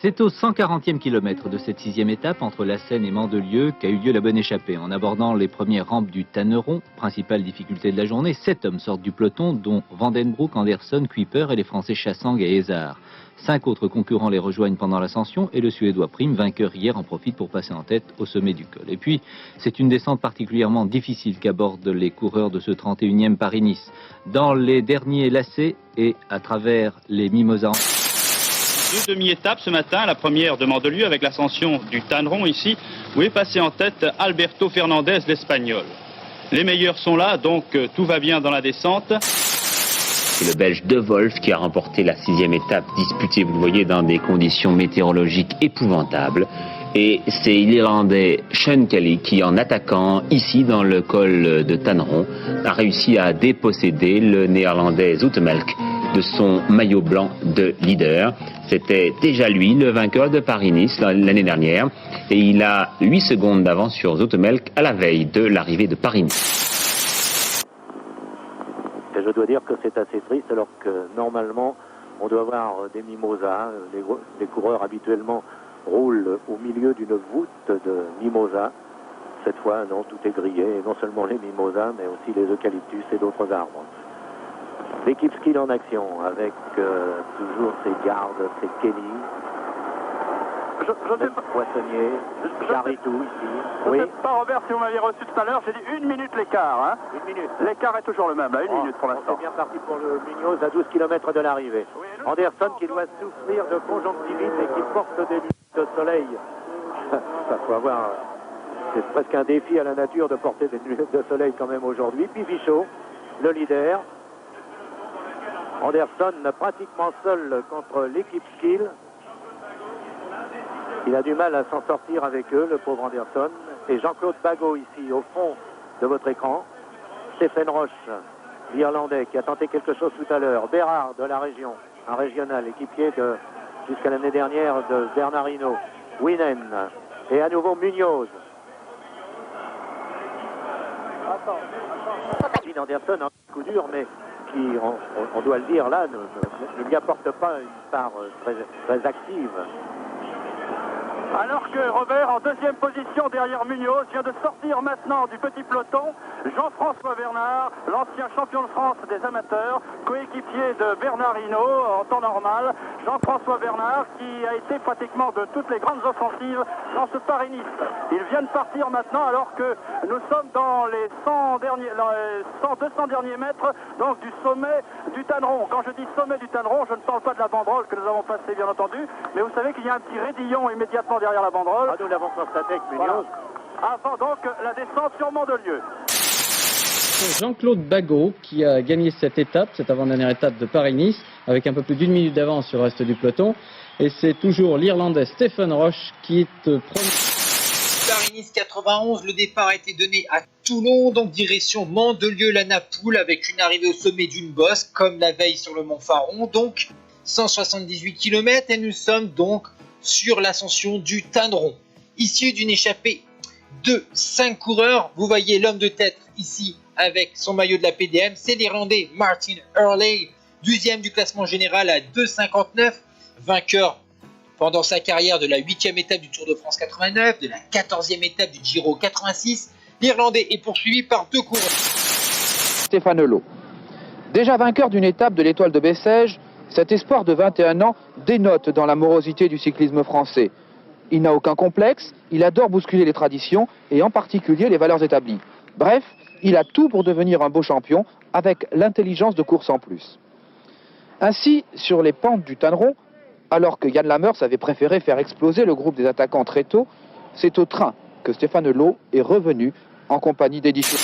C'est au 140e kilomètre de cette 6e étape entre la Seine et Mandelieu qu'a eu lieu la bonne échappée. En abordant les premières rampes du Tanneron, principale difficulté de la journée, 7 hommes sortent du peloton, dont Vandenbroek, Anderson, Kuiper et les Français Chassang et Hézard. 5 autres concurrents les rejoignent pendant l'ascension et le Suédois Prime, vainqueur hier, en profite pour passer en tête au sommet du col. Et puis, c'est une descente particulièrement difficile qu'abordent les coureurs de ce 31e Paris-Nice. Dans les derniers lacets et à travers les mimosas. Deux demi-étapes ce matin, la première de Mandelieu avec l'ascension du Tanneron ici, où est passé en tête Alberto Fernandez, l'Espagnol. Les meilleurs sont là, donc tout va bien dans la descente. C'est le Belge De Wolf qui a remporté la 6e étape disputée, vous le voyez, dans des conditions météorologiques épouvantables. Et c'est l'Irlandais Sean Kelly qui, en attaquant ici dans le col de Tanneron, a réussi à déposséder le Néerlandais Zoetemelk de son maillot blanc de leader. C'était déjà lui, le vainqueur de Paris-Nice l'année dernière, et il a 8 secondes d'avance sur Zoetemelk à la veille de l'arrivée de Paris-Nice. Et je dois dire que c'est assez triste alors que normalement on doit avoir des mimosas. Les coureurs habituellement roulent au milieu d'une voûte de mimosas. Cette fois, non, tout est grillé, et non seulement les mimosas, mais aussi les eucalyptus et d'autres arbres. L'équipe skill en action avec toujours ses gardes, ses Kenny, Poissonnier, Charitou ici. Je ne sais pas, Robert, si vous m'aviez reçu tout à l'heure, j'ai dit 1 minute l'écart. Hein. 1 minute. L'écart est toujours le même, là, 1 minute pour l'instant. C'est bien parti pour le Munoz à 12 km de l'arrivée. Oui, Anderson qui doit souffrir de conjonctivite et qui porte des lunettes de soleil. Ça faut avoir. C'est presque un défi à la nature de porter des lunettes de soleil quand même aujourd'hui. Puis Fichot, le leader. Anderson pratiquement seul contre l'équipe skill. Il a du mal à s'en sortir avec eux, le pauvre Anderson. Et Jean-Claude Bagot ici, au fond de votre écran. Stéphane Roche, l'Irlandais, qui a tenté quelque chose tout à l'heure. Bérard de la région, un régional, équipier jusqu'à l'année dernière de Bernard Hinault. Winen et à nouveau Munoz. Anderson, un coup dur, mais qui, on doit le dire là, ne lui apporte pas une part très active. Alors que Robert, en deuxième position derrière Munoz, vient de sortir maintenant du petit peloton, Jean-François Bernard, l'ancien champion de France des amateurs, coéquipier de Bernard Hinault en temps normal. Jean-François Bernard qui a été pratiquement de toutes les grandes offensives dans ce Paris-Nice. Il vient de partir maintenant alors que nous sommes dans les 200 derniers mètres donc du sommet du Tanneron. Quand je dis sommet du Tanneron, je ne parle pas de la banderole que nous avons passée bien entendu, mais vous savez qu'il y a un petit raidillon immédiatement derrière la banderole. Ah, nous l'avons constaté avec Munoz. Voilà. Avant donc la descente sur Mandelieu. Jean-Claude Bagot qui a gagné cette étape, cette avant-dernière étape de Paris-Nice, avec un peu plus d'1 minute d'avance sur le reste du peloton. Et c'est toujours l'Irlandais Stéphane Roche qui est premier. Paris-Nice 91, le départ a été donné à Toulon, donc direction Mandelieu-la-Napoule, avec une arrivée au sommet d'une bosse, comme la veille sur le Mont Faron, donc 178 km, et nous sommes donc sur l'ascension du Tanneron. Issu d'une échappée de 5 coureurs, vous voyez l'homme de tête ici avec son maillot de la PDM, c'est l'Irlandais Martin Hurley, 12e du classement général à 2,59, vainqueur pendant sa carrière de la 8e étape du Tour de France 89, de la 14e étape du Giro 86. L'Irlandais est poursuivi par 2 coureurs. Stéphane Lowe. Déjà vainqueur d'une étape de l'Étoile de Bessèges, cet espoir de 21 ans dénote dans la morosité du cyclisme français. Il n'a aucun complexe, il adore bousculer les traditions et en particulier les valeurs établies. Bref, il a tout pour devenir un beau champion avec l'intelligence de course en plus. Ainsi, sur les pentes du Tanneron, alors que Yann Lamers avait préféré faire exploser le groupe des attaquants très tôt, c'est au train que Stéphane Lowe est revenu en compagnie d'Eddie Schleck.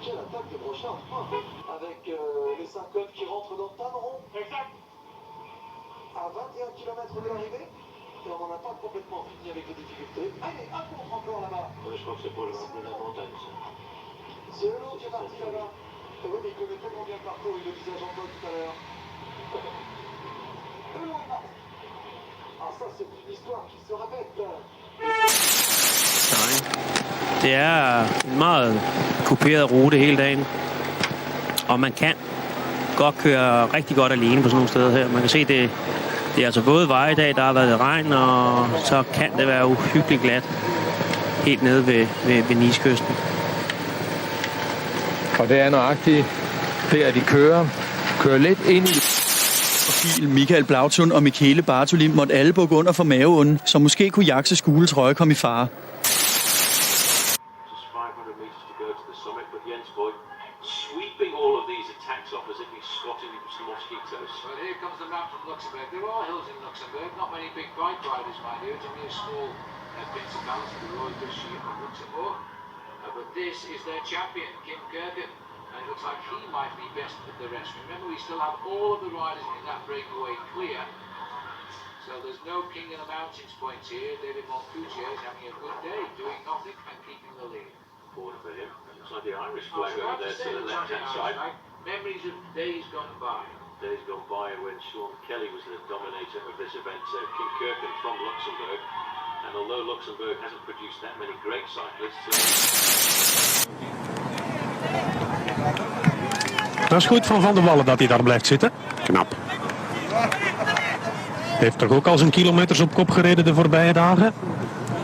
Quelle attaque de Brochard avec les 5 hommes qui rentrent dans le Tanneron. Exact. À 21 km de l'arrivée. Et on n'en a pas complètement fini avec les difficultés. Allez, un contre encore là-bas. Ouais, je crois que c'est pour le remplir la montagne. C'est le lot qui est parti là-bas. Oui, mais il connaît tellement bien le parcours, il le disait à Jean-Paul tout à l'heure. Ah, ça, c'est une histoire qui se répète. Det er en meget kuperet rute hele dagen, og man kan godt køre rigtig godt alene på sådan nogle steder her. Man kan se, det er altså våde veje i dag, der har været regn, og så kan det være uhyggeligt glat helt nede ved Nicekysten. Og det er nøjagtigt der, de kører lidt ind i Michael Blautun og Michele Bartoli måtte alle bukke under for maveånden, så måske kunne Jaxes gule trøje komme i fare. And it looks like he might be best of the rest. Remember, we still have all of the riders in that breakaway clear. So there's no king of the mountains points here. David Moncucci is having a good day, doing nothing and keeping the lead. Corner for him. Looks like the Irish flag over there to the left-hand side. Memories of days gone by. Days gone by when Sean Kelly was the dominator of this event. Kim Kirken from Luxembourg. And although Luxembourg hasn't produced that many great cyclists... Dat is goed van der Wallen dat hij daar blijft zitten. Knap. Heeft toch ook al zijn kilometers op kop gereden de voorbije dagen?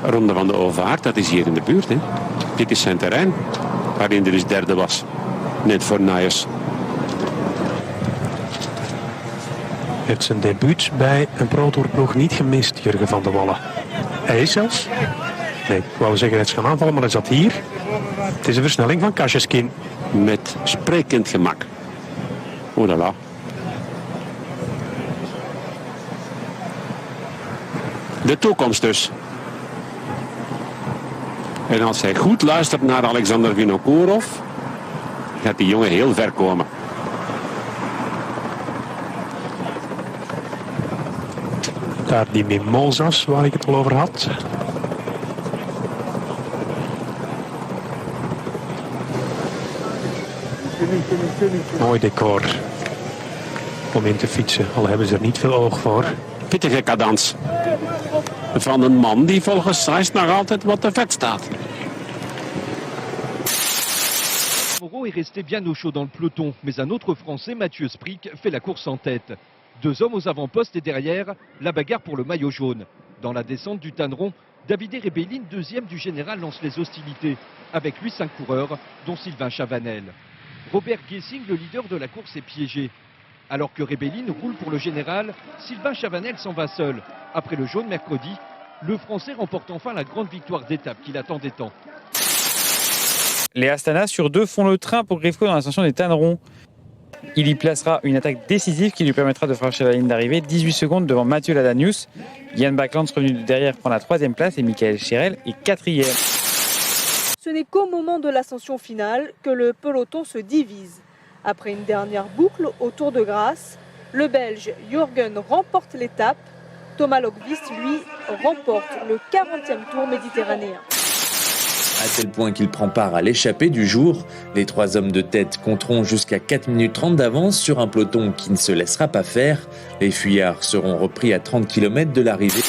Ronde van de Ovaart, dat is hier in de buurt. Hè. Dit is zijn terrein, waarin er dus derde was. Net voor Nijers. Heeft zijn debuut bij een pro-tourploeg niet gemist, Jurgen van der Wallen. Hij is zelfs... Nee, ik wou zeggen het is gaan aanvallen, maar hij zat hier. Het is een versnelling van Kajeskin. Met sprekend gemak. Oh là là. De toekomst dus. En als hij goed luistert naar Alexander Vinokourov, gaat die jongen heel ver komen. Daar die mimosas waar ik het al over had. Mooi decor om in te fietsen, al hebben ze er niet veel oog voor. Pittige cadans van een man die volgens Sainz nog altijd wat te vet staat. Moreau est resté bien au chaud dans le peloton, mais un autre Français, Mathieu Sprick, fait la course en tête. Deux hommes aux avant-postes et derrière, la bagarre pour le maillot jaune. Dans la descente du Tanneron, Davide Rebellin, deuxième du général, lance les hostilités. Avec lui, 5 coureurs, dont Sylvain Chavanel. Robert Gessing, le leader de la course, est piégé. Alors que Rebellin roule pour le général, Sylvain Chavanel s'en va seul. Après le jaune mercredi, le Français remporte enfin la grande victoire d'étape qu'il attendait tant. Les Astana sur 2 font le train pour Grifko dans l'ascension des Tannerons. Il y placera une attaque décisive qui lui permettra de franchir la ligne d'arrivée 18 secondes devant Mathieu Ladanius. Yann Backlands, revenu de derrière, prend la 3e place et Michael Chirel est 4e. Ce n'est qu'au moment de l'ascension finale que le peloton se divise. Après une dernière boucle au Tour de Grasse, le Belge Jürgen remporte l'étape. Thomas Lokvist, lui, remporte le 40e Tour méditerranéen. À tel point qu'il prend part à l'échappée du jour, les 3 hommes de tête compteront jusqu'à 4 minutes 30 d'avance sur un peloton qui ne se laissera pas faire. Les fuyards seront repris à 30 km de l'arrivée.